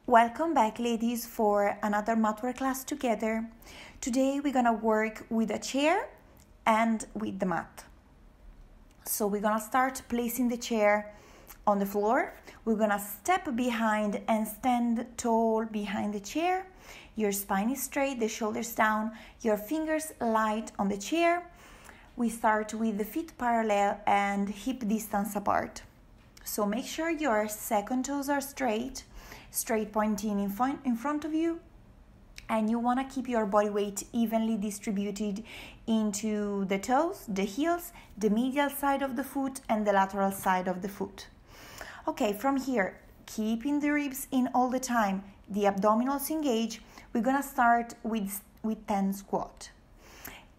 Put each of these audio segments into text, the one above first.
Welcome back, ladies, for another Matwork class together. Today we're gonna work with a chair and with the mat. So we're gonna start placing the chair on the floor. We're gonna step behind and stand tall behind the chair. Your spine is straight, the shoulders down, your fingers light on the chair. We start with the feet parallel and hip distance apart. So make sure your second toes are straight pointing in front of you, and you want to keep your body weight evenly distributed into the toes, the heels, the medial side of the foot, and the lateral side of the foot. Okay, from here, keeping the ribs in all the time, the abdominals engaged, we're gonna start with 10 squat.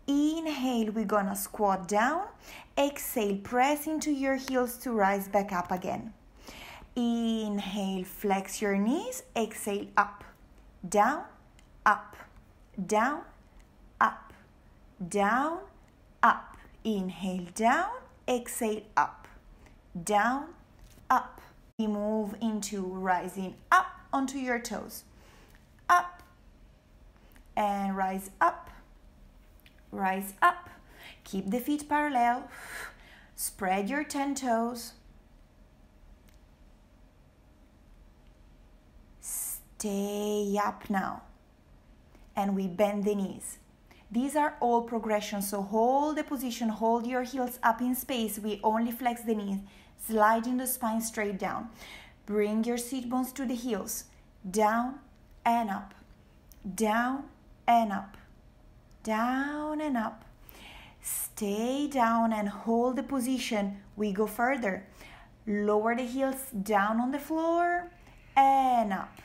Inhale, we're gonna squat down. Exhale, press into your heels to rise back up again. Inhale, flex your knees. Exhale, up, down, up, down, up, down, up. Inhale, down. Exhale, up, down, up. We move into rising up onto your toes. Up and rise up. Rise up. Keep the feet parallel. Spread your 10 toes. Stay up now. And we bend the knees. These are all progressions, so hold the position, hold your heels up in space. We only flex the knees, sliding the spine straight down. Bring your sit bones to the heels. Down and up. Down and up. Down and up. Stay down and hold the position. We go further. Lower the heels down on the floor and up.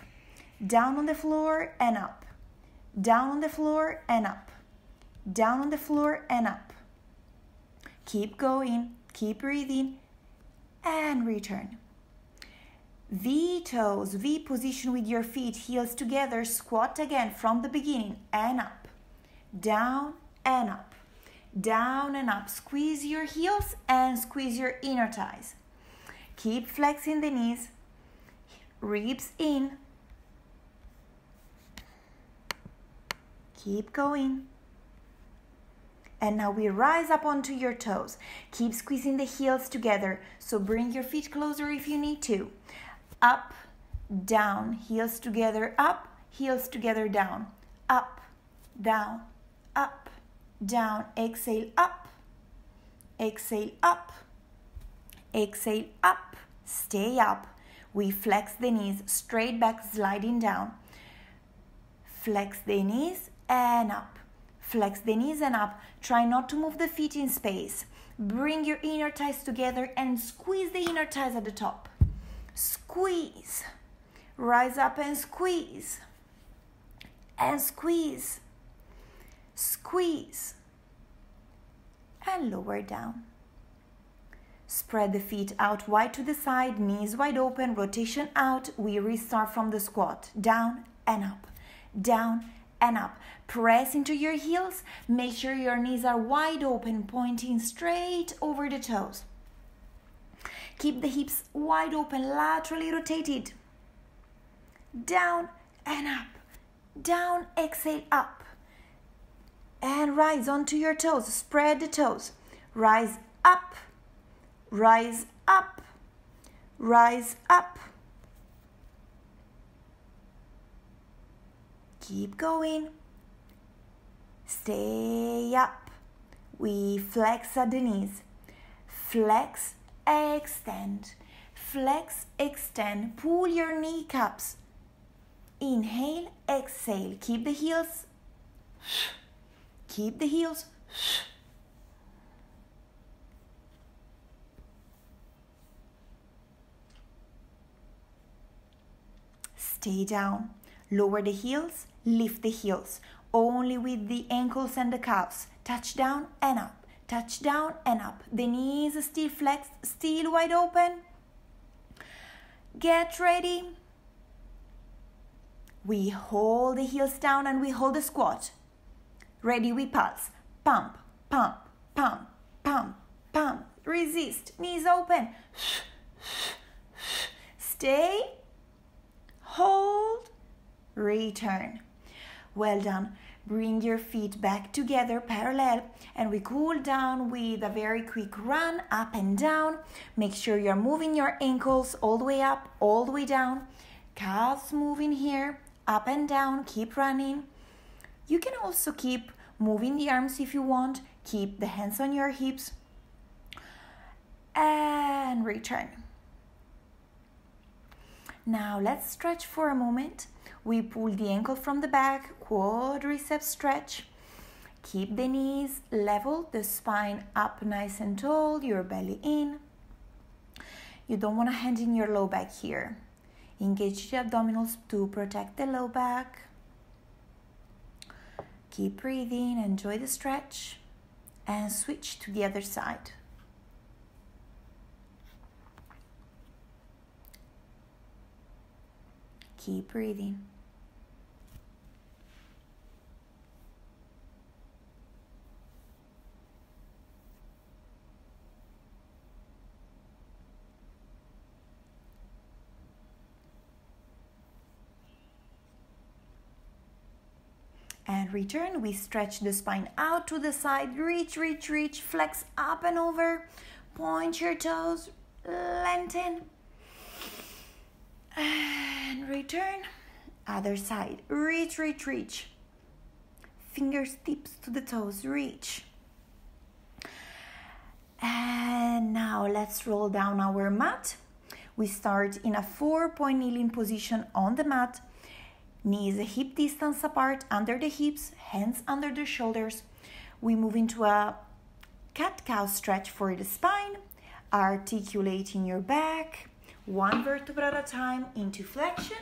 Down on the floor and up. Down on the floor and up. Down on the floor and up. Keep going. Keep breathing. And return. V toes, V position with your feet, heels together. Squat again from the beginning and up. Down and up. Down and up. Squeeze your heels and squeeze your inner thighs. Keep flexing the knees. Ribs in. Keep going. And now we rise up onto your toes. Keep squeezing the heels together. So bring your feet closer if you need to. Up, down, heels together, up, heels together, down. Up, down, up, down. Exhale, up. Exhale, up. Exhale, up. Stay up. We flex the knees, straight back, sliding down. Flex the knees and up. Flex the knees and up. Try not to move the feet in space. Bring your inner thighs together and squeeze the inner thighs at the top. Squeeze. Rise up and squeeze. And squeeze. Squeeze. And lower down. Spread the feet out wide to the side, knees wide open, rotation out. We restart from the squat. Down and up. Down and up. Press into your heels. Make sure your knees are wide open, pointing straight over the toes. Keep the hips wide open, laterally rotated. Down and up. Down, exhale, up. And rise onto your toes. Spread the toes. Rise up. Rise up. Rise up. Keep going. Stay up. We flex at the knees. Flex, extend. Flex, extend. Pull your kneecaps. Inhale, exhale. Keep the heels. Keep the heels. Stay down. Lower the heels. Lift the heels. Only with the ankles and the calves. Touch down and up. Touch down and up. The knees still flexed, still wide open. Get ready. We hold the heels down and we hold the squat. Ready, we pulse. Pump, pump, pump, pump, pump. Resist. Knees open. Stay. Hold. return. Well done. Bring your feet back together parallel, and we cool down with a very quick run up and down. Make sure you're moving your ankles all the way up, all the way down. Calves moving here, up and down, keep running. You can also keep moving the arms if you want. Keep the hands on your hips and return. Now let's stretch for a moment. We pull the ankle from the back, quadricep stretch. Keep the knees level, the spine up nice and tall, your belly in. You don't want to hand in your low back here. Engage the abdominals to protect the low back. Keep breathing, enjoy the stretch, and switch to the other side. Keep breathing. And return. We stretch the spine out to the side. Reach, reach, reach. Flex up and over. Point your toes. Lengthen. And return. Other side. Reach, reach, reach. Fingers tips to the toes. Reach. And now let's roll down our mat. We start in a 4-point kneeling position on the mat. Knees hip distance apart under the hips, hands under the shoulders. We move into a cat-cow stretch for the spine, articulating your back, one vertebra at a time into flexion,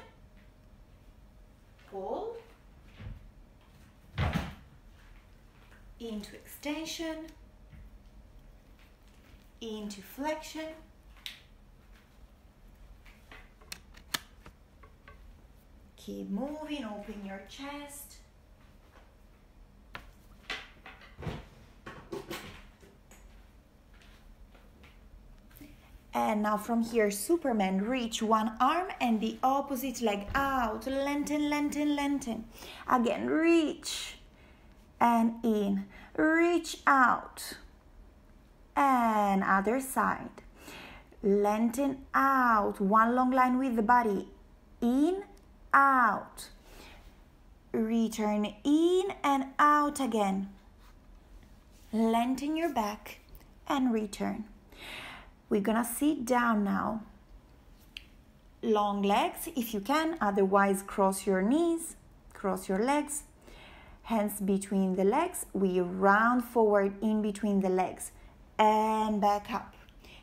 pull, into extension, into flexion, keep moving, open your chest. And now from here, Superman, reach one arm and the opposite leg out. Lengthen, lengthen, lengthen. Again, reach and in. Reach out. And other side. Lengthen out. One long line with the body. In, out. Return in and out again. Lengthen your back and return. We're gonna sit down now. Long legs if you can, otherwise cross your knees, cross your legs. Hands between the legs. We round forward in between the legs and back up.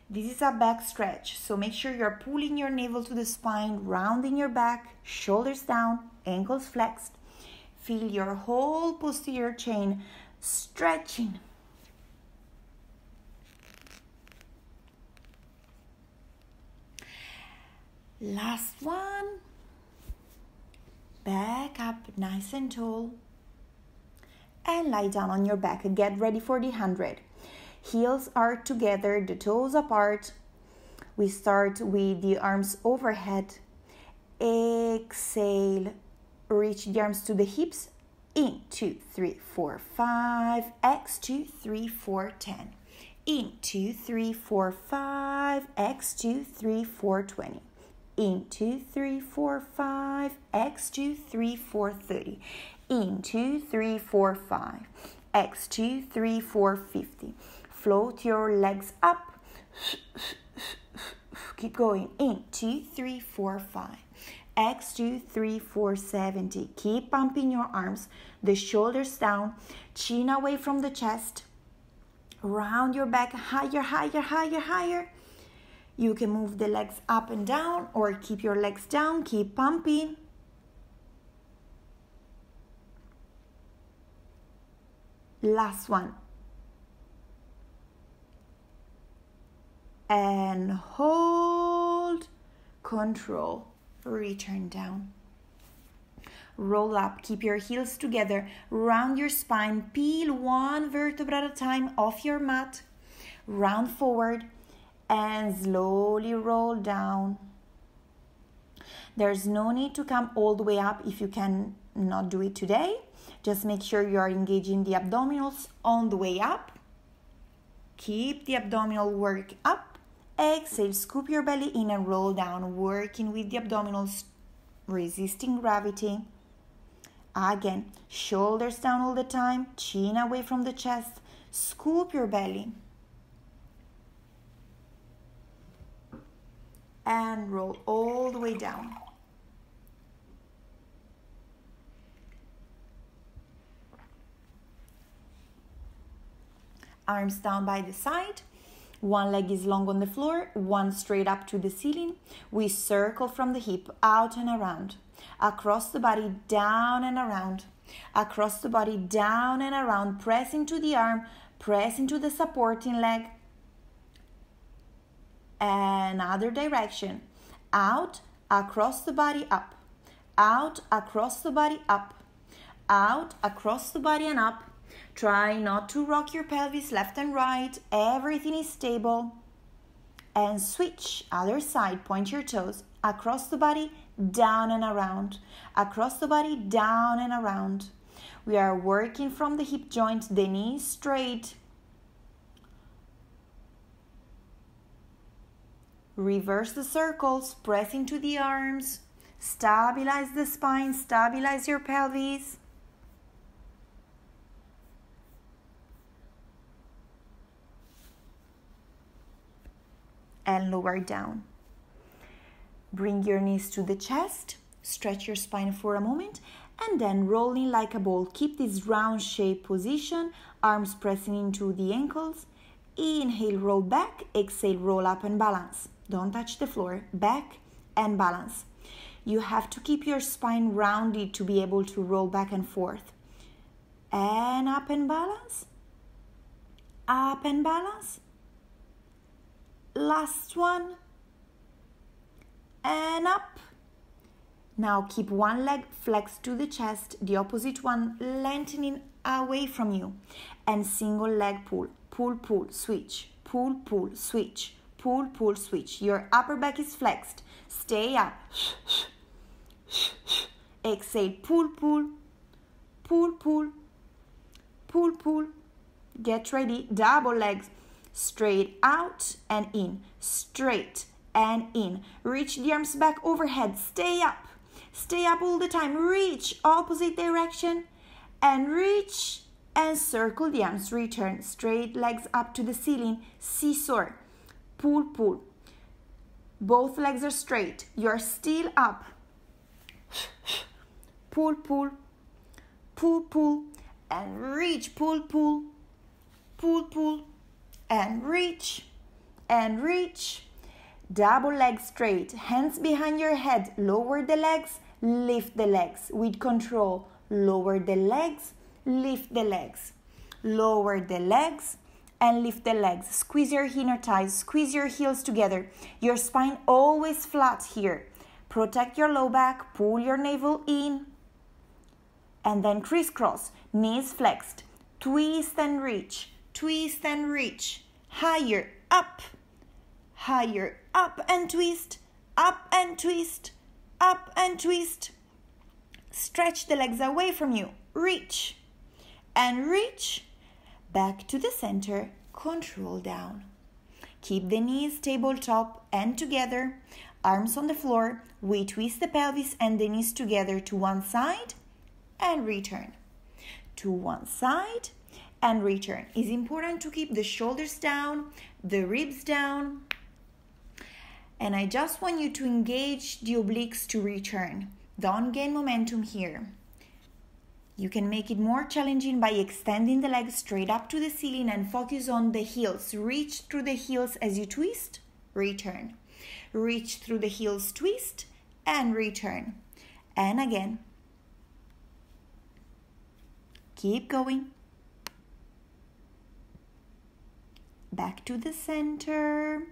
This is a back stretch, so make sure you're pulling your navel to the spine, rounding your back, shoulders down, ankles flexed. Feel your whole posterior chain stretching. Last one. Back up nice and tall. And lie down on your back. Get ready for the 100. Heels are together, the toes apart. We start with the arms overhead. Exhale. Reach the arms to the hips. In, 2, 3, 4, 5. X, 2, 3, 4, 10. In, 2, 3, 4, 5. X, 2, 3, 4, 20. In, 2, 3, 4, 5. X, 2, 3, 4, 30. In, 2, 3, 4, 5. X, 2, 3, 4, 50. Float your legs up. Keep going. In, 2, 3, 4, 5. X, 2, 3, 4, 70. Keep pumping your arms. The shoulders down. Chin away from the chest. Round your back higher, higher, higher, higher. You can move the legs up and down or keep your legs down. Keep pumping. Last one. And hold, control, return down. Roll up, keep your heels together, round your spine, peel one vertebra at a time off your mat, round forward, and slowly roll down. There's no need to come all the way up if you can not do it today. Just make sure you are engaging the abdominals on the way up. Keep the abdominal work up. Exhale, scoop your belly in and roll down, working with the abdominals, resisting gravity. Again, shoulders down all the time, chin away from the chest. Scoop your belly. And roll all the way down. Arms down by the side. One leg is long on the floor, one straight up to the ceiling. We circle from the hip out and around. Across the body, down and around. Across the body, down and around. Press into the arm, press into the supporting leg. Another direction. Out, across the body, up. Out, across the body, up. Out, across the body and up. Try not to rock your pelvis left and right. Everything is stable. And switch, other side, point your toes. Across the body, down and around. Across the body, down and around. We are working from the hip joint, the knees straight. Reverse the circles, press into the arms. Stabilize the spine, stabilize your pelvis. And lower down. Bring your knees to the chest, stretch your spine for a moment, and then rolling like a ball. Keep this round shape position, arms pressing into the ankles. Inhale, roll back, exhale, roll up and balance. Don't touch the floor, back and balance. You have to keep your spine rounded to be able to roll back and forth. And up and balance. Up and balance. Last one. And up. Now keep one leg flexed to the chest, the opposite one lengthening away from you. And single leg pull. Pull, pull, switch. Pull, pull, switch. Pull, pull, switch. Your upper back is flexed. Stay up. Exhale, pull, pull. Pull, pull. Pull, pull. Get ready. Double legs. Straight out and in. Straight and in. Reach the arms back overhead. Stay up. Stay up all the time. Reach opposite direction and reach and circle the arms. Return. Straight legs up to the ceiling. Seesaw. Pull, pull. Both legs are straight. You're still up. Pull, pull. Pull, pull. And reach. Pull, pull. Pull, pull. And reach. And reach. Double legs straight. Hands behind your head. Lower the legs. Lift the legs. With control. Lower the legs. Lift the legs. Lower the legs. And lift the legs. Squeeze your inner thighs. Squeeze your heels together. Your spine always flat here. Protect your low back. Pull your navel in. And then crisscross. Knees flexed. Twist and reach. Twist and reach. Higher. Up. Higher. Up and twist. Up and twist. Up and twist. Stretch the legs away from you. Reach. And reach. Back to the center, control down. Keep the knees tabletop and together, arms on the floor. We twist the pelvis and the knees together to one side and return. To one side and return. It's important to keep the shoulders down, the ribs down. And I just want you to engage the obliques to return. Don't gain momentum here. You can make it more challenging by extending the legs straight up to the ceiling and focus on the heels. Reach through the heels as you twist, return. Reach through the heels, twist, and return. And again. Keep going. Back to the center.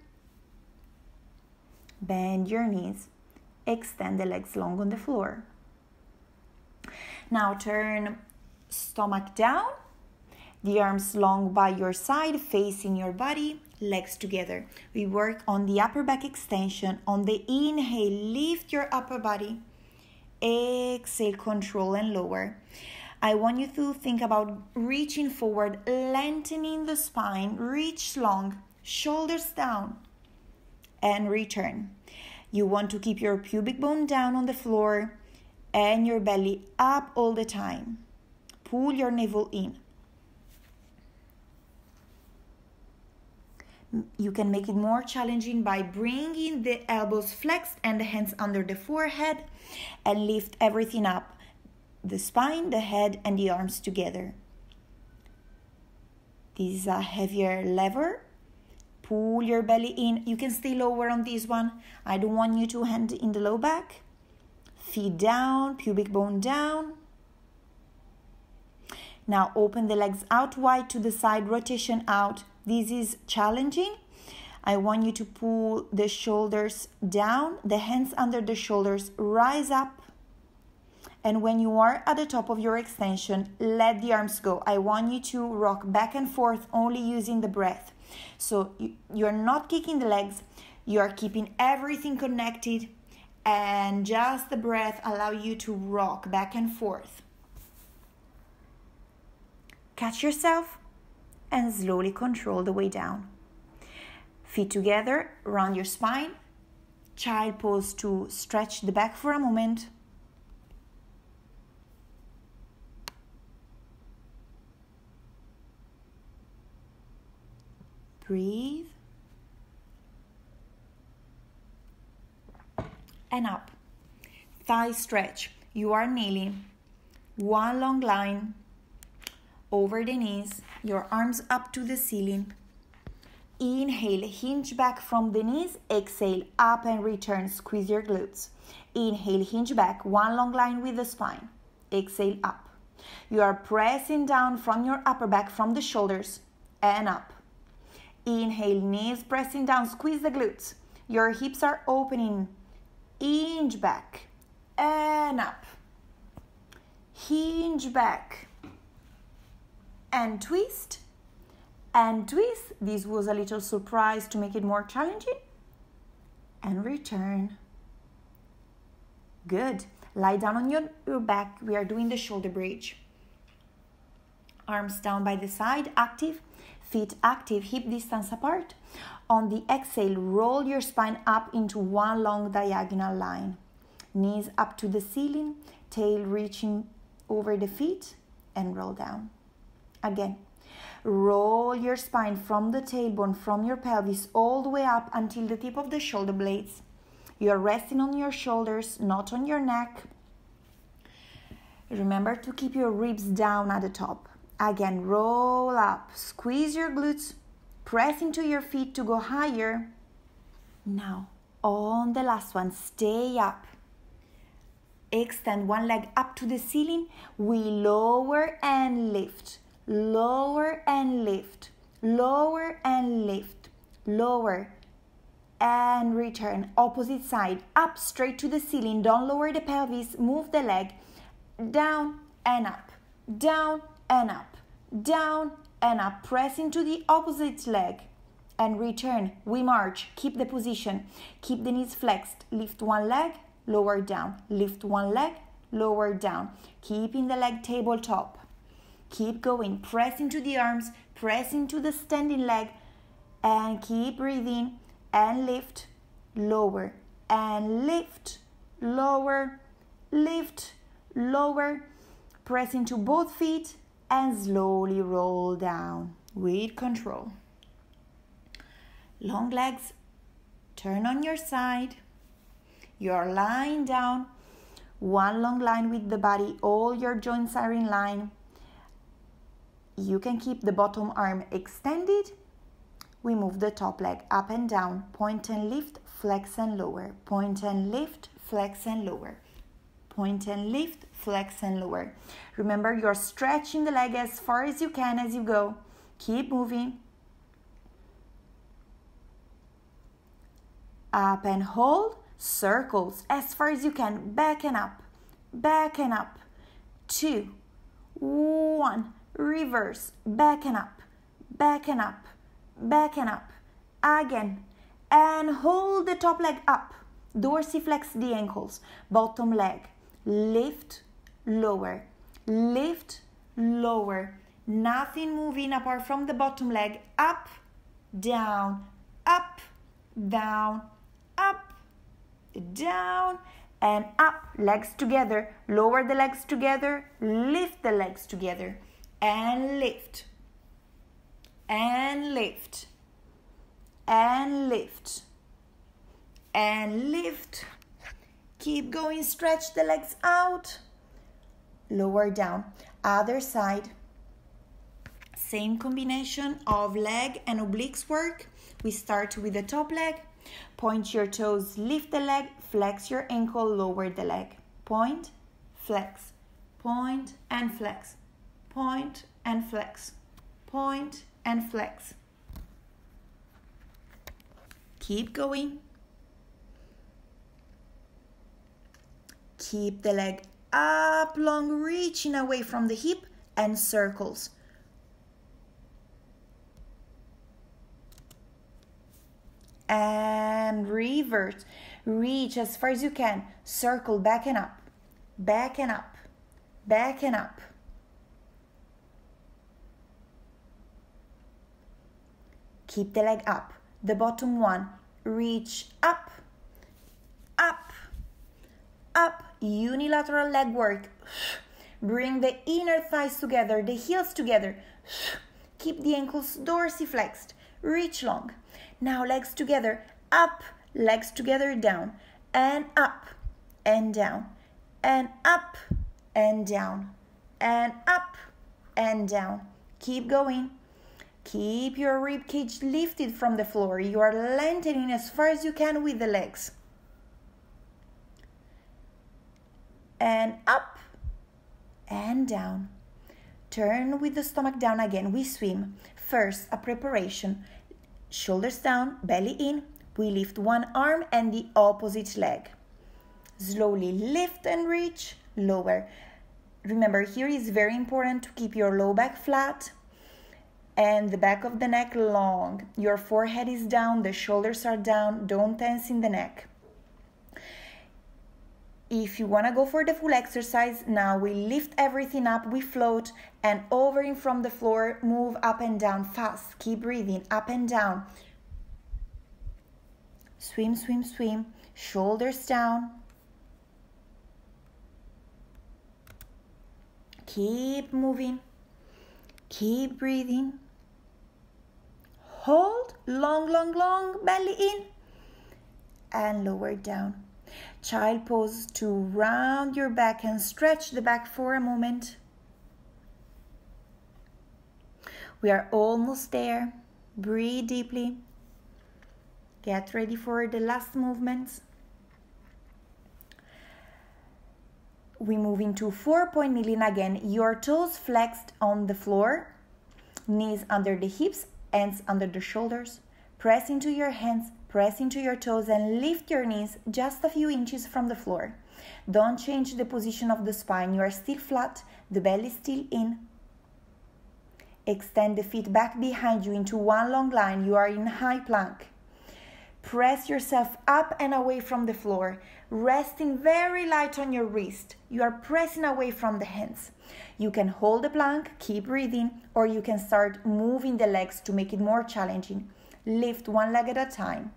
Bend your knees. Extend the legs long on the floor. Now turn stomach down, the arms long by your side, facing your body. legs together. We work on the upper back extension. On the inhale, lift your upper body. Exhale, control and lower. I want you to think about reaching forward, lengthening the spine, reach long, shoulders down, and return. You want to keep your pubic bone down on the floor and your belly up all the time. Pull your navel in. You can make it more challenging by bringing the elbows flexed and the hands under the forehead and lift everything up. The spine, the head, and the arms together. This is a heavier lever. Pull your belly in. You can stay lower on this one. I don't want you to hand in the low back. Feet down, pubic bone down. Now open the legs out wide to the side, rotation out. This is challenging. I want you to pull the shoulders down, the hands under the shoulders, rise up. And when you are at the top of your extension, let the arms go. I want you to rock back and forth only using the breath. So you're not kicking the legs, you are keeping everything connected, and just the breath allow you to rock back and forth. Catch yourself and slowly control the way down. Feet together, round your spine. Child pose to stretch the back for a moment. Breathe. And up. Thigh stretch. You are kneeling. One long line over the knees. Your arms up to the ceiling. Inhale, hinge back from the knees. Exhale, up and return. Squeeze your glutes. Inhale, hinge back. One long line with the spine. Exhale, up. You are pressing down from your upper back, from the shoulders, and up. Inhale, knees pressing down, squeeze the glutes. Your hips are opening. Hinge back and up. Hinge back and twist and twist. This was a little surprise to make it more challenging. And return. Good. Lie down on your back. We are doing the shoulder bridge. Arms down by the side, active. Feet active, hip distance apart. On the exhale, roll your spine up into one long diagonal line. Knees up to the ceiling, tail reaching over the feet, and roll down. Again, roll your spine from the tailbone, from your pelvis, all the way up until the tip of the shoulder blades. You are resting on your shoulders, not on your neck. Remember to keep your ribs down at the top. Again, roll up, squeeze your glutes, press into your feet to go higher. Now, on the last one, stay up. Extend one leg up to the ceiling. We lower and lift, lower and lift, lower and lift, lower and return. Opposite side, up straight to the ceiling. Don't lower the pelvis, move the leg, down and up, down and up, down and up. Press into the opposite leg and return. We march. Keep the position. Keep the knees flexed. Lift one leg, lower down. Lift one leg, lower down. Keeping the leg tabletop. Keep going. Press into the arms. Press into the standing leg and keep breathing and lift, lower and lift, lower, lift, lower. Press into both feet and slowly roll down with control. Long legs, turn on your side. You're lying down, one long line with the body, all your joints are in line. You can keep the bottom arm extended. We move the top leg up and down, point and lift, flex and lower, point and lift, flex and lower. Point and lift, flex and lower. Remember, you're stretching the leg as far as you can as you go. Keep moving. Up and hold. Circles as far as you can. Back and up. Back and up. 2, 1. Reverse. Back and up. Back and up. Back and up. again, and hold the top leg up. Dorsiflex the ankles, bottom leg, lift, lower, lift, lower. Nothing moving apart from the bottom leg. Up, down, up, down, up, down, and up. Legs together. Lower the legs together. Lift the legs together. And lift. And lift. And lift. And lift. Keep going. Stretch the legs out. Lower down. Other side. Same combination of leg and obliques work. We start with the top leg. Point your toes, lift the leg, flex your ankle, lower the leg. Point, flex, point and flex, point and flex, point and flex. Keep going. Keep the leg up long, reaching away from the hip, and circles. And reverse. Reach as far as you can. Circle back and up. Back and up. Back and up. Keep the leg up. The bottom one. Reach up. Up. Up. Unilateral leg work. Bring the inner thighs together. The heels together. Keep the ankles dorsiflexed. Reach long. Now legs together, up, legs together, down, and up, and down, and up, and down, and up, and down. Keep going. Keep your rib cage lifted from the floor. You are lengthening as far as you can with the legs. And up, and down. Turn with the stomach down again. We swim. First, a preparation. Shoulders down, belly in. We lift one arm and the opposite leg. Slowly lift and reach, lower. Remember, here is very important to keep your low back flat and the back of the neck long. Your forehead is down, the shoulders are down. Don't tense in the neck. If you want to go for the full exercise, now we lift everything up, we float, and over in from the floor, move up and down fast. Keep breathing, up and down. Swim, swim, swim. Shoulders down. Keep moving. Keep breathing. Hold, long, long, long, belly in. And lower down. Child pose to round your back and stretch the back for a moment. We are almost there. Breathe deeply. Get ready for the last movements. We move into 4-point kneeling again. Your toes flexed on the floor. Knees under the hips, hands under the shoulders. Press into your hands. Press into your toes and lift your knees just a few inches from the floor. Don't change the position of the spine. You are still flat, the belly still in. Extend the feet back behind you into one long line. You are in high plank. Press yourself up and away from the floor, resting very light on your wrist. You are pressing away from the hands. You can hold the plank, keep breathing, or you can start moving the legs to make it more challenging. Lift one leg at a time.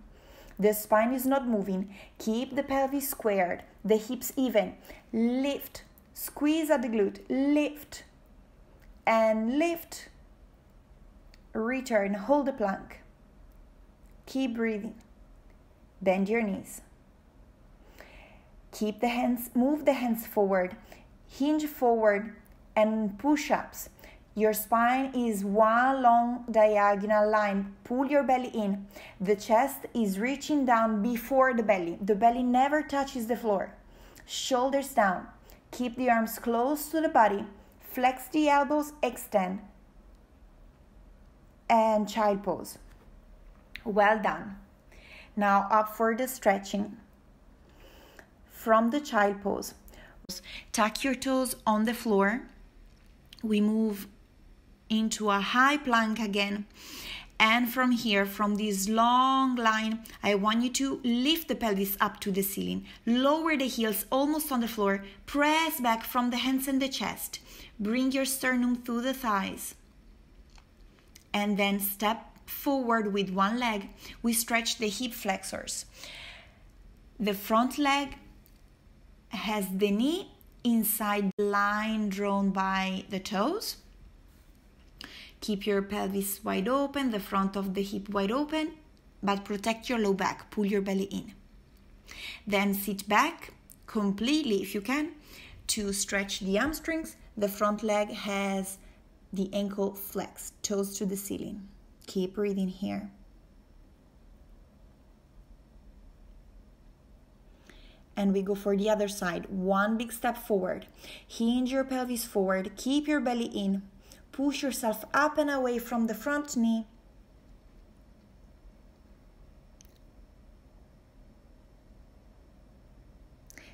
The spine is not moving. Keep the pelvis squared, the hips even. Lift. Squeeze at the glute. Lift. And lift. Return. Hold the plank. Keep breathing. Bend your knees. Keep the hands, move the hands forward. Hinge forward and push-ups. Your spine is one long diagonal line. Pull your belly in. The chest is reaching down before the belly. The belly never touches the floor. Shoulders down. Keep the arms close to the body. Flex the elbows, extend. And child pose. Well done. Now up for the stretching. From the child pose. Tuck your toes on the floor. We move into a high plank again, And from here, from this long line, I want you to lift the pelvis up to the ceiling. Lower the heels almost on the floor. Press back from the hands and the chest. Bring your sternum through the thighs. And then step forward with one leg. We stretch the hip flexors. The front leg has the knee inside the line drawn by the toes. Keep your pelvis wide open, the front of the hip wide open, but protect your low back. Pull your belly in. Then sit back completely, if you can, to stretch the hamstrings. The front leg has the ankle flexed, toes to the ceiling. Keep breathing here. And we go for the other side. One big step forward. Hinge your pelvis forward. Keep your belly in. Push yourself up and away from the front knee.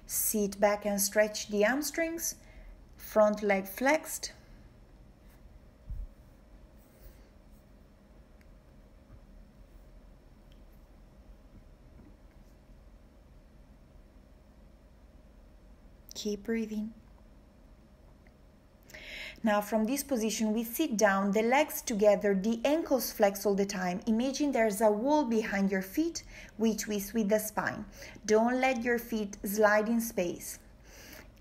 Sit back and stretch the hamstrings. Front leg flexed. Keep breathing. Now from this position, we sit down, the legs together, the ankles flex all the time. Imagine there's a wall behind your feet. We twist with the spine. Don't let your feet slide in space.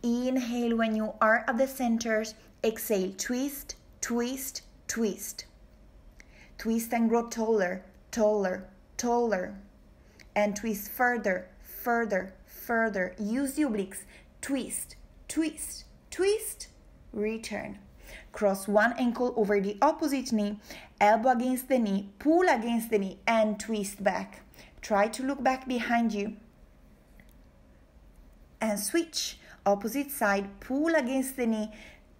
Inhale when you are at the centers. Exhale, twist, twist, twist. Twist and grow taller, taller, taller. And twist further, further, further. Use the obliques. Twist, twist, twist, return. Cross one ankle over the opposite knee, elbow against the knee, pull against the knee, and twist back. Try to look back behind you. And switch. Opposite side, pull against the knee,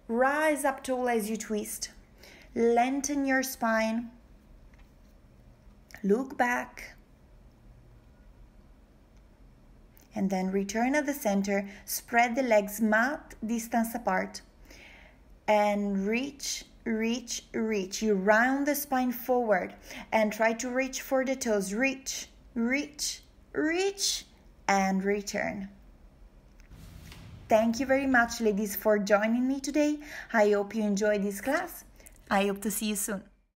rise up tall as you twist. Lengthen your spine. Look back. And then return at the center, spread the legs mat distance apart. And reach, reach, reach. You round the spine forward and try to reach for the toes. Reach, reach, reach, and return. Thank you very much, ladies, for joining me today. I hope you enjoyed this class. I hope to see you soon.